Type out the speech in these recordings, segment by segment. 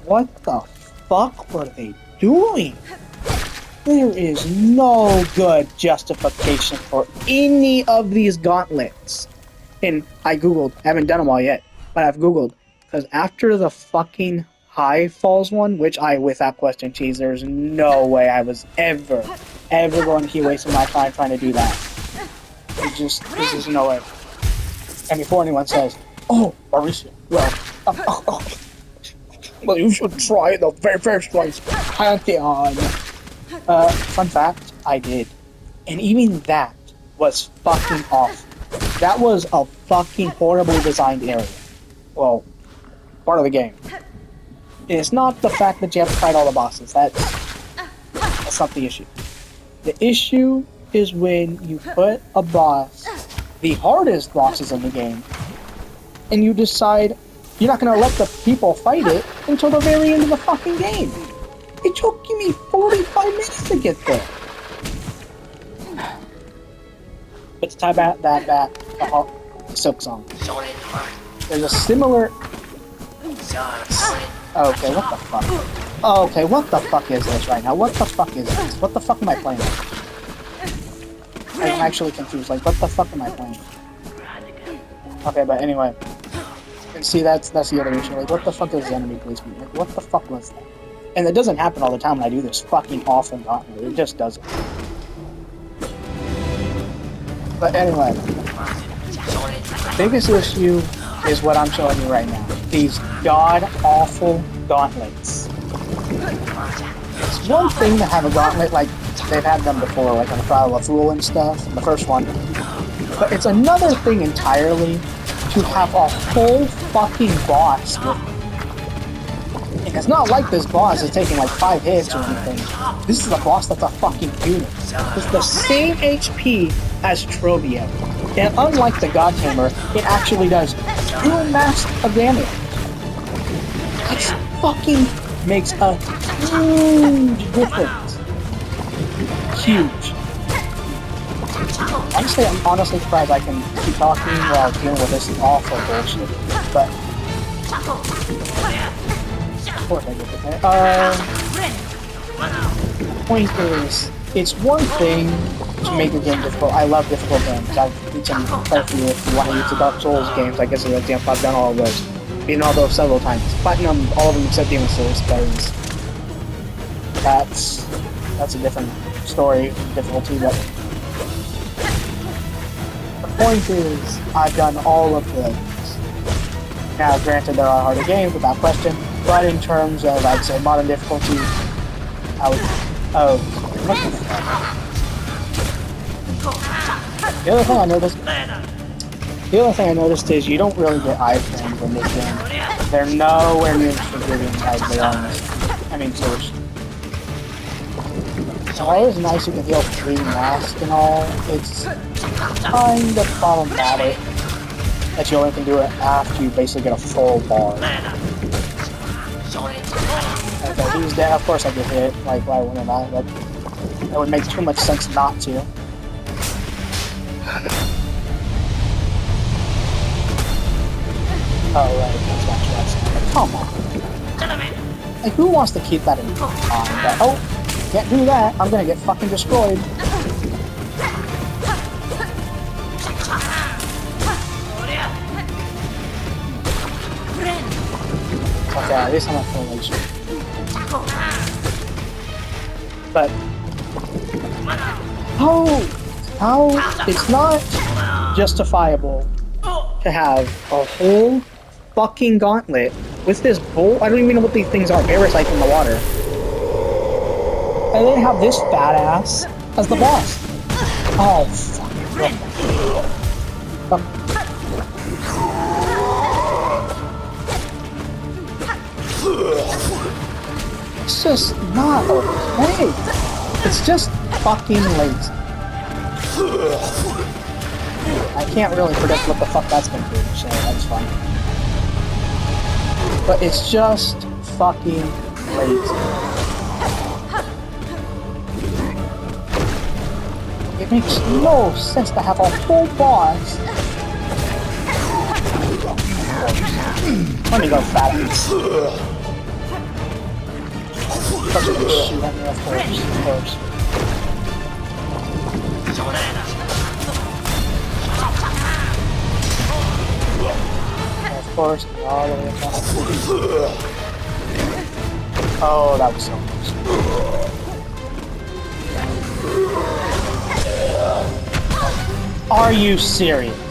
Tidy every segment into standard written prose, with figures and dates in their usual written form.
What the fuck were they doing? There is no good justification for any of these gauntlets. And I googled, I haven't done them all yet, but I've googled, because after the fucking High Falls one, which I, without question, cheese, there's no way I was ever going to keep wasting my time trying to do that. There's just no way. And before anyone says, oh, Mauricio, well, you should try the very first one's Pantheon. Fun fact, I did. And even that was fucking awful. That was a fucking horribly designed area. Well, part of the game. It's not the fact that you have to fight all the bosses. That's not the issue. The issue is when you put a boss, the hardest bosses in the game, and you decide you're not going to let the people fight it until the very end of the fucking game. It took me 45 minutes to get there. But to tie back that Silksong. There's a similar... Okay, what the fuck? Okay, what the fuck is this right now? What the fuck is this? What the fuck am I playing? I'm actually confused. Like, what the fuck am I playing? Okay, but anyway. And see, that's the other issue. Like, what the fuck is the enemy placement? Like, what the fuck was that? And it doesn't happen all the time when I do this fucking awful gauntlet. It just doesn't. But anyway. Biggest issue is what I'm showing you right now. These god-awful gauntlets. It's one thing to have a gauntlet like they've had them before, like on the Trial of Fool and stuff, the first one. But it's another thing entirely to have a whole fucking boss with it. And it's not like this boss is taking like 5 hits or anything. This is a boss that's a fucking unit. It's the same HP as Trobio. And unlike the God Tamer, it actually does 2 mass of damage. It fucking makes a huge difference. Huge. Honestly, I'm honestly surprised I can keep talking while dealing with this awful bullshit. But of course I get it there. The point is, it's one thing to make a game difficult. I love difficult games. I've beaten quite a few. If you want to use the Dark Souls games, I guess as an example, I've done all of those. Beaten all those several times. Platinum, all of them except Demon Souls, because that's a different story, difficulty, but the point is, I've done all of those. Now, granted, there are harder games, without question, but in terms of, I'd say, modern difficulty, I would... Oh, what the fuck? The other thing I noticed is you don't really get iframes in this game. They're nowhere near as forgiving as they are in this. I mean, seriously. While it's nice you can heal 3 masks and all, it's kind of problematic that you only can do it after you basically get a full bar. Okay, he's dead. Of course I get hit, like, why wouldn't I? But that would make too much sense not to. Oh, right, that's not trust. Come on. Like, who wants to keep that in mind? But, oh, can't do that. I'm gonna get fucking destroyed. Okay, at least I'm not feeling like shit. But how it's not justifiable to have a whole fucking gauntlet with this bull. I don't even know what these things are. Parasites in the water. And then have this fat ass as the boss. Oh fuck. It's just not okay. It's just fucking lazy. I can't really predict what the fuck that's gonna do, so that's fine. But it's just fucking lazy. It makes no sense to have a whole boss. Let me go fat ass. Plus, we're gonna shoot at me, of course. Of course, all the way across. Oh, that was so close. Are you serious?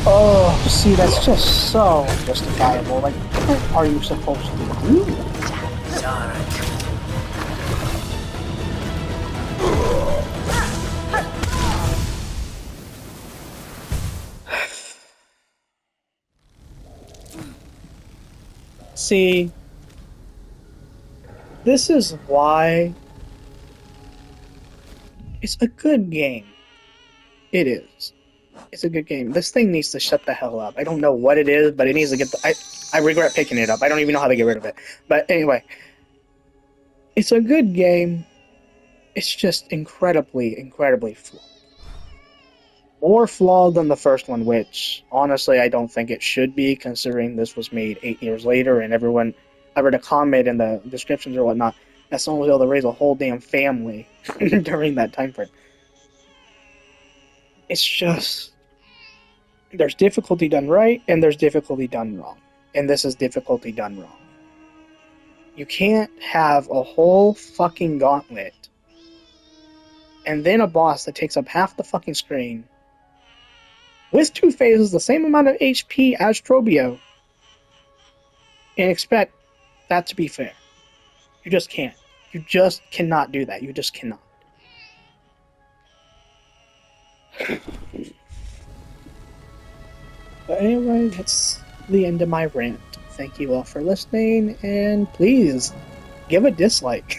Oh, see, that's just so justifiable. Like, what are you supposed to do? See, this is why it's a good game. It is. It's a good game. This thing needs to shut the hell up. I don't know what it is, but it needs to get the... I regret picking it up. I don't even know how to get rid of it. But anyway, it's a good game. It's just incredibly, incredibly flawed. More flawed than the first one, which, honestly, I don't think it should be, considering this was made 8 years later, and everyone... I read a comment in the descriptions or whatnot that someone was able to raise a whole damn family during that time frame. It's just... There's difficulty done right, and there's difficulty done wrong. And this is difficulty done wrong. You can't have a whole fucking gauntlet, and then a boss that takes up half the fucking screen, with 2 phases, the same amount of HP as Trobio, and expect that to be fair. You just can't. You just cannot do that. You just cannot. But anyway, that's the end of my rant. Thank you all for listening, and please give a dislike.